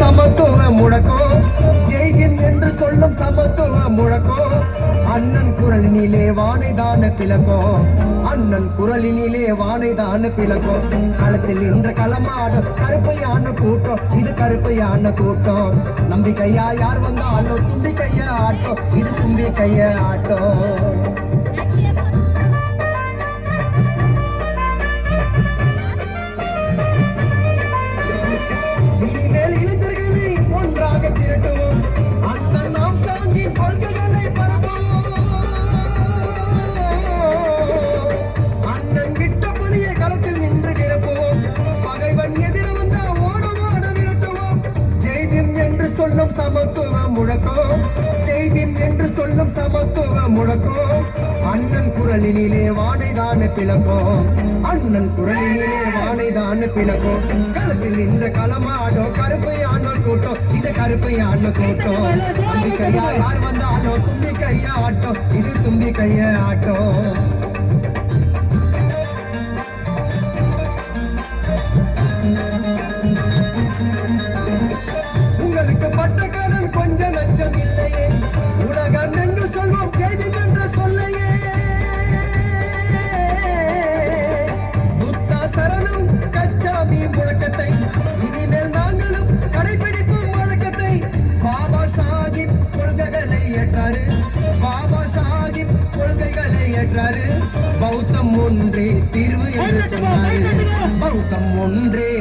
சமத்துவ முழக்கம், ஜெய்ஹிந்த் என்று சொல்லும் சமத்துவ முழக்கம். அண்ணன் குரலினிலே வானைதான பிளக்கும், அண்ணன் குரலினிலே வானைதான பிளக்கும். களத்தில் நின்ற களமாடும் கருப்பையான கூட்டம், இது கருப்பையான கூட்டம். நம்பிக்கையா யார் வந்தாலும் தும்பி கைய ஆட்டம், இது தும்பி கைய ஆட்டம். சொல்லும் சமத்துவ முழக்கம், ஜெய்ஹிந்த் என்று சொல்லும் சமத்துவ முழக்கம். அண்ணன் குரலினிலே வானைதான பிளக்கும், அண்ணன் குரலினிலே வானைதான பிளக்கும். களத்தில் இந்த களமாடோ கருப்பையான கூட்டம், இது கருப்பையான கூட்டம். தும்பி கையா யார் வந்தாலும் தும்பி கைய ஆட்டம், இது தும்பி கைய ஆட்டம். பட்ட கடன் கொஞ்ச நஞ்சம் இல்லையே, உலகம் என்று சொல்வோம் ஜெய்ஹிந்த் என்ற சொல்லையே. புத்தா சரணம் கச்சாமி முழக்கத்தை இனிமேல் நாங்களும் கடைபிடிப்போம் வழக்கத்தை. பாபா சாஹிப் கொள்கைகளை ஏற்றாரு, பாபா சாஹிப் கொள்கைகளை ஏற்றாரு. பௌத்தம் ஒன்றே தீர்வு என்று சொன்னாரு, பௌத்தம் ஒன்றே